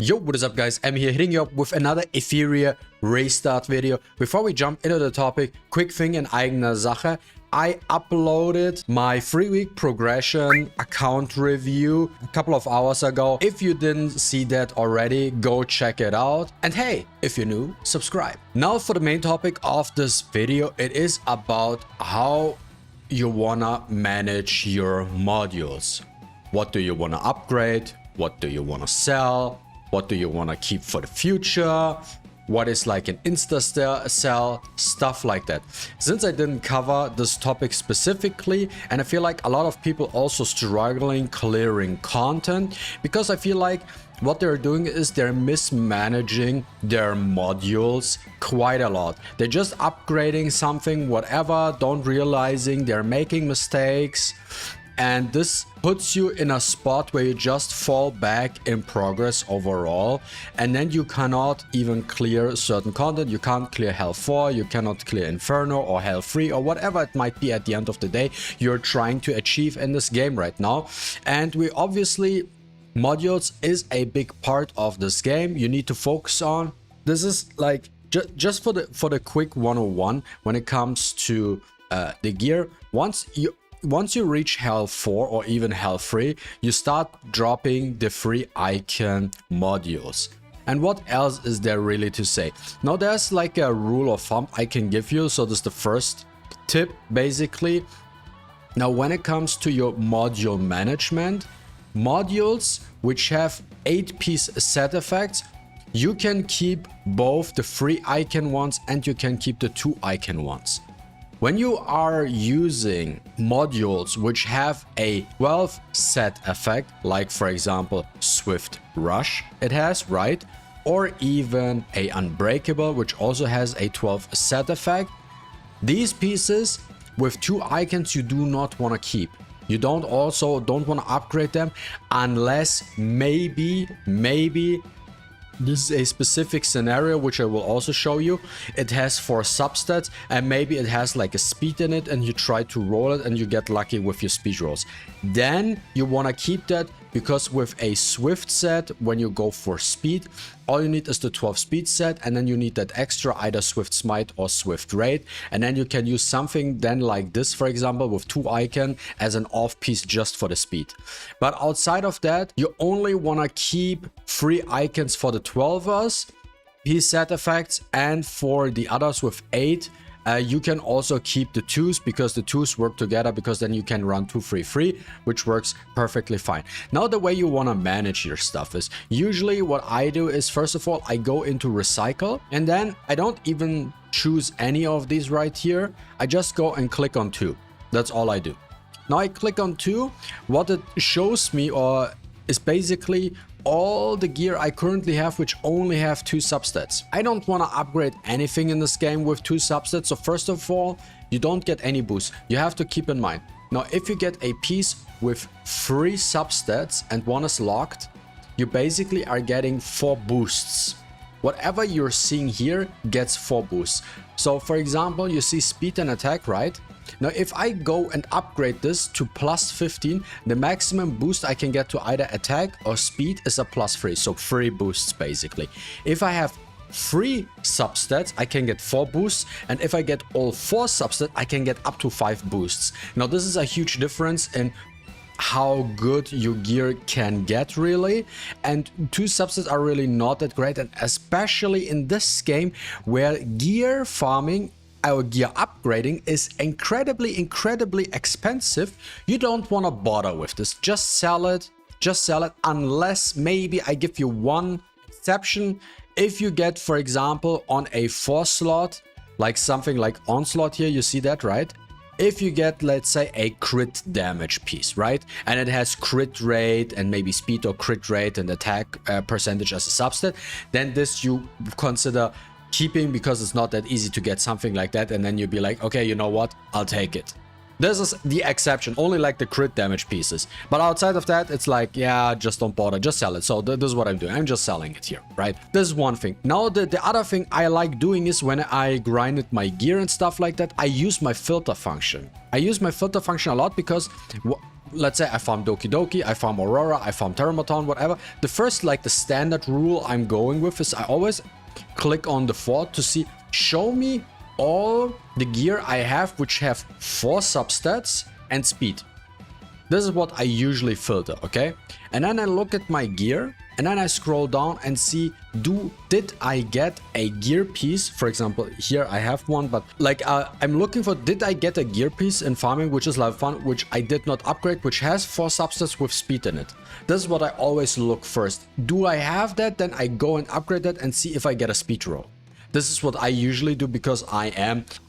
Yo, what is up guys? I'm here hitting you up with another Etheria restart video. Before we jump into the topic, quick thing in eigener Sache. I uploaded my 3-week progression account review a couple of hours ago. If you didn't see that already, go check it out. And hey, if you're new, subscribe. Now for the main topic of this video, it is about how you wanna manage your modules. What do you wanna upgrade? What do you wanna sell? What do you want to keep for the future? What is like an insta sell? Stuff like that. Since I didn't cover this topic specifically, and I feel like a lot of people also struggling clearing content, because I feel like what they're doing is they're mismanaging their modules quite a lot. They're just upgrading something, whatever, don't realizing they're making mistakes. And this puts you in a spot where you just fall back in progress overall. And then you cannot even clear certain content. You can't clear Hell 4, you cannot clear Inferno or Hell 3 or whatever it might be at the end of the day you're trying to achieve in this game right now. And we obviously, modules is a big part of this game you need to focus on. This is like, just for the quick 101 when it comes to the gear. Once you reach Hell 4 or even Hell 3, you start dropping the free icon modules. And what else is there really to say? Now there's like a rule of thumb I can give you. So this is the first tip basically. Now when it comes to your module management, modules which have 8-piece set effects, you can keep both the free icon ones and you can keep the 2 icon ones. When you are using modules which have a 12 set effect, like for example Swift Rush it has, right? Or even a Unbreakable which also has a 12 set effect, these pieces with 2 icons you do not want to keep. You don't want to upgrade them unless maybe this is a specific scenario which I will also show you. It has 4 substats and maybe it has like a speed in it and you try to roll it and you get lucky with your speed rolls. Then you want to keep that, because with a Swift set, when you go for speed, all you need is the 12 speed set, and then you need that extra either Swift Smite or Swift Raid, and then you can use something then like this, for example, with 2 icon as an off piece just for the speed. But outside of that, you only want to keep 3 icons for the 12ers, piece set effects, and for the others with 8. You can also keep the 2s, because the 2s work together, because then you can run 2-3-3, which works perfectly fine. Now the way you want to manage your stuff is, usually what I do is, first of all, I go into recycle, and then I don't even choose any of these right here. I just go and click on 2. That's all I do. Now I click on 2. What it shows me is basically all the gear I currently have which only have 2 substats. I don't want to upgrade anything in this game with 2 substats. So first of all, you don't get any boosts. You have to keep in mind. Now if you get a piece with 3 substats and 1 is locked, you basically are getting 4 boosts. Whatever you're seeing here gets 4 boosts. So for example, you see speed and attack, right? Now if I go and upgrade this to plus 15, the maximum boost I can get to either attack or speed is a plus 3, so 3 boosts basically. If I have 3 substats, I can get 4 boosts, and if I get all 4 substats, I can get up to 5 boosts. Now this is a huge difference in how good your gear can get really, and 2 substats are really not that great, and especially in this game where gear farming, our gear upgrading is incredibly expensive. You don't want to bother with this. Just sell it, unless maybe I give you one exception. If you get, for example, on a 4 slot, like something like Onslaught here, you see that, right? If you get, let's say, a crit damage piece, right? And it has crit rate and maybe speed or crit rate and attack percentage as a substat, then this you consider keeping, because it's not that easy to get something like that, and then you'll be like, okay, you know what, I'll take it. This is the exception, only like the crit damage pieces. But outside of that, it's like, yeah, just don't bother, just sell it. So this is what I'm doing. I'm just selling it here, right? This is one thing. Now, the other thing I like doing is when I grinded my gear and stuff like that, I use my filter function. I use my filter function a lot because let's say I farm Doki Doki, I farm Aurora, I farm Terramaton, whatever. The first, like the standard rule I'm going with is I always click on the fort to see, show me all the gear I have which have 4 substats and speed. This is what I usually filter, okay? And then I look at my gear and then I scroll down and see, did I get a gear piece? For example, here I have one, but like I'm looking for, did I get a gear piece in farming, which is level 1, which I did not upgrade, which has 4 substats with speed in it. This is what I always look first. Do I have that? Then I go and upgrade that and see if I get a speed roll. This is what I usually do because I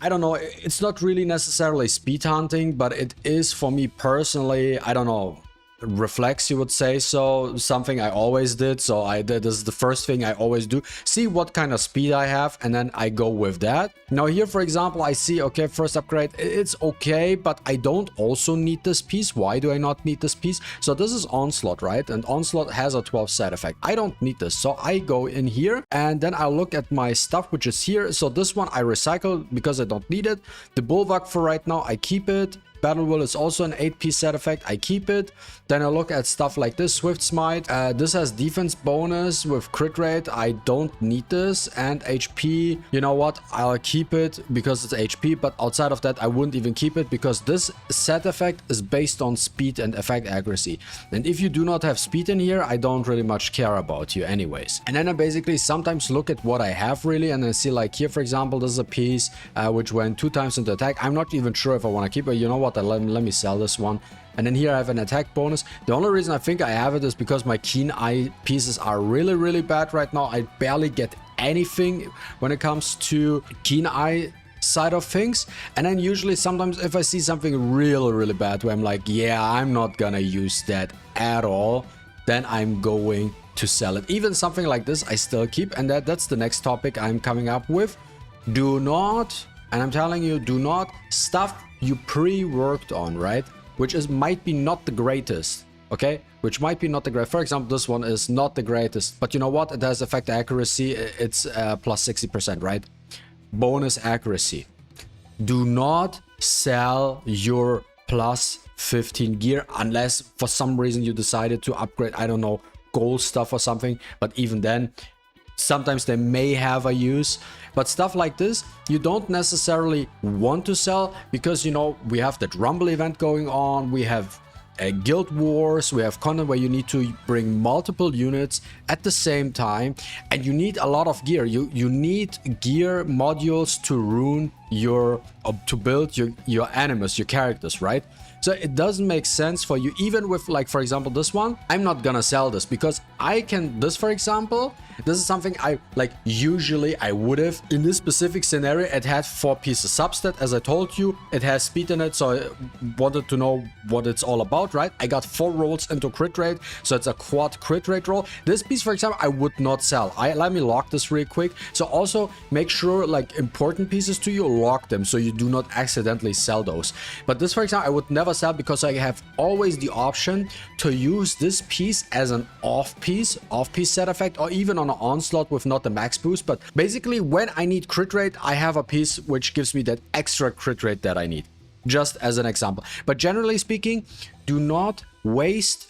don't know, it's not really necessarily speed hunting, but it is for me personally, I don't know, reflex, you would say, so something I always did. So this is the first thing I always do, see what kind of speed I have, and then I go with that. Now here, for example, I see, okay, first upgrade, it's okay, but I don't also need this piece. Why do I not need this piece? So this is Onslaught, right? And Onslaught has a 12 side effect. I don't need this, so I go in here and then I'll look at my stuff which is here. So this one I recycle because I don't need it. The Bulwark for right now, I keep it. Battle Will is also an 8-piece set effect. I keep it. Then I look at stuff like this. Swift Smite. This has defense bonus with crit rate. I don't need this. And HP. You know what? I'll keep it because it's HP. But outside of that, I wouldn't even keep it because this set effect is based on speed and effect accuracy. And if you do not have speed in here, I don't really much care about you anyways. And then I basically sometimes look at what I have really. And I see like here, for example, this is a piece which went 2 times into attack. I'm not even sure if I want to keep it. You know what? Let me sell this one. And then here I have an attack bonus. The only reason I think I have it is because my Keen Eye pieces are really bad right now. I barely get anything when it comes to Keen Eye side of things. And then usually sometimes if I see something really bad where I'm like, yeah, I'm not gonna use that at all, then I'm going to sell it. Even something like this I still keep, and that's the next topic I'm coming up with. Do not, and I'm telling you, do not stuff you pre-worked on, right? Which might be not the greatest, okay? Which might be not the great. For example, this one is not the greatest, but you know what? It has effect accuracy. It's plus 60%, right? Bonus accuracy. Do not sell your plus 15 gear unless for some reason you decided to upgrade, I don't know, gold stuff or something. But even then, sometimes they may have a use. But stuff like this, you don't necessarily want to sell because, you know, we have that Rumble event going on. We have Guild Wars. We have content where you need to bring multiple units at the same time. And you need a lot of gear. You need gear modules to rune your, to build your animus, your characters, right? So it doesn't make sense for you, even with, like, for example, this one. I'm not gonna sell this because I can, this, for example, this is something I, like, usually I would have. In this specific scenario, it had 4 pieces substat. As I told you, it has speed in it, so I wanted to know what it's all about, right? I got 4 rolls into crit rate, so it's a quad crit rate roll. This piece, for example, I would not sell. Let me lock this real quick. So also make sure, like, important pieces to you, lock them so you do not accidentally sell those. But this, for example, I would never sell because I have always the option to use this piece as an off piece set effect, or even on an onslaught with not the max boost. But basically when I need crit rate, I have a piece which gives me that extra crit rate that I need, just as an example. But generally speaking, do not waste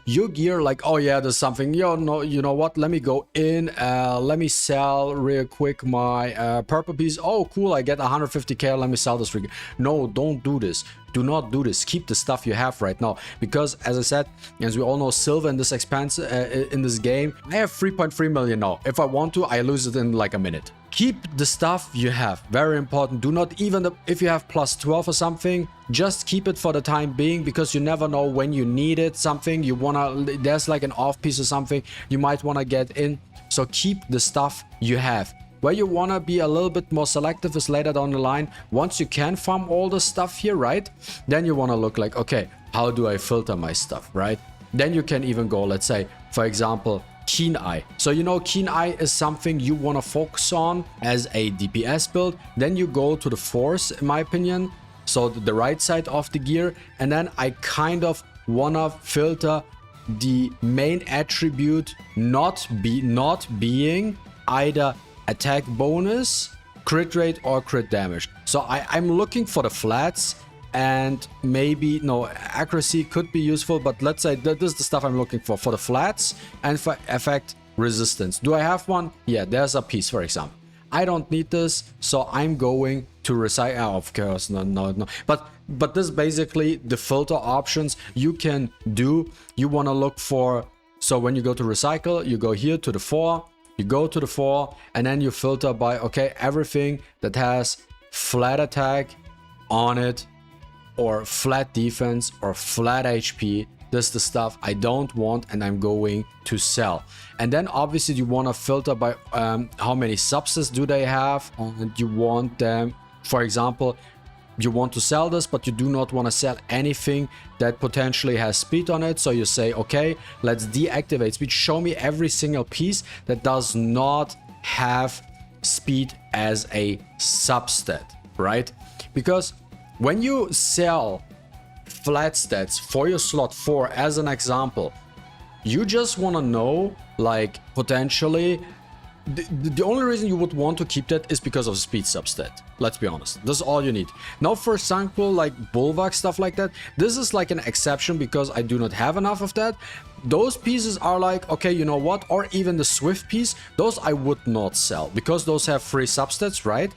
your gear like, oh yeah, there's something, you know what, let me go in, let me sell real quick my purple piece. Oh cool, I get 150k, let me sell this. No, don't do this. Do not do this. Keep the stuff you have right now, because as I said, as we all know, silver in this expanse in this game, I have 3.3 million now. If I want to, I lose it in like a minute. Keep the stuff you have, very important. Do not, even if you have plus 12 or something, just keep it for the time being, because you never know when you need it. Something you wanna, there's like an off piece or something you might wanna get in. So keep the stuff you have. Where you want to be a little bit more selective is later down the line. Once you can farm all the stuff here, right? Then you want to look like, okay, how do I filter my stuff, right? Then you can even go, let's say, for example, Keen Eye. So, you know, Keen Eye is something you want to focus on as a DPS build. Then you go to the Force, in my opinion. so the right side of the gear, and then I kind of wanna filter the main attribute not being either attack bonus, crit rate, or crit damage. So I'm looking for the flats, and maybe no, accuracy could be useful, but let's say that this is the stuff I'm looking for the flats and for effect resistance. Do I have one? Yeah, there's a piece, for example. I don't need this, so I'm going to recycle. Oh, of course, no. But this is basically the filter options you can do. You want to look for, so when you go to recycle, you go here to the 4, you go to the 4, and then you filter by, okay, everything that has flat attack on it, or flat defense, or flat HP. This is the stuff I don't want, and I'm going to sell. And then obviously you want to filter by how many subsets do they have, and you want them, for example, you want to sell this, but you do not want to sell anything that potentially has speed on it. So you say, okay, let's deactivate speed. Show me every single piece that does not have speed as a substat, right? Because when you sell flat stats for your slot 4 as an example, you just want to know, like, potentially the only reason you would want to keep that is because of speed substat. Let's be honest, this is all you need. Now for example, like bulwark, stuff like that, this is like an exception because I do not have enough of that. Those pieces are like, okay, you know what, or even the swift piece, those I would not sell because those have free substats, right?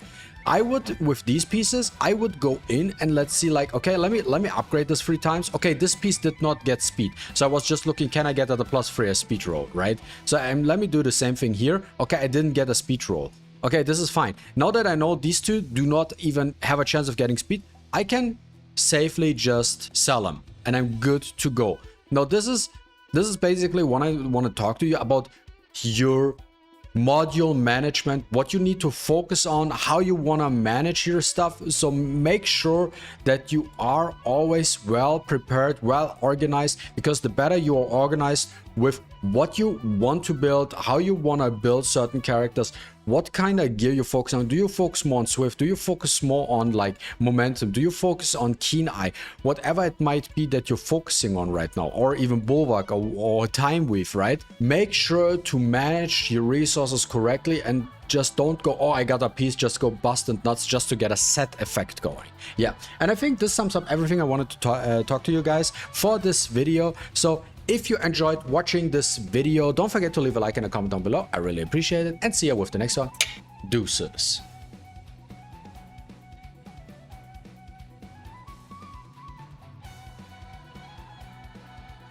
I would, with these pieces, I would go in and let's see, like, okay, let me upgrade this 3 times. Okay, this piece did not get speed, so I was just looking, can I get at a +3 as speed roll, right? So let me do the same thing here. Okay, I didn't get a speed roll. Okay, this is fine. Now that I know these two do not even have a chance of getting speed, I can safely just sell them, and I'm good to go. Now this is basically what I want to talk to you about, your module management, what you need to focus on, how you want to manage your stuff. So make sure that you are always well prepared, well organized, because the better you are organized with what you want to build, how you want to build certain characters, what kind of gear you focus on. Do you focus more on swift? Do you focus more on like momentum? Do you focus on keen eye? Whatever it might be that you're focusing on right now, or even bulwark or time weave, right? Make sure to manage your resources correctly and just don't go, oh, I got a piece, just go bust and nuts just to get a set effect going. Yeah, and I think this sums up everything I wanted to talk to you guys for this video. So if you enjoyed watching this video, don't forget to leave a like and a comment down below. I really appreciate it, and see you with the next one. Deuces.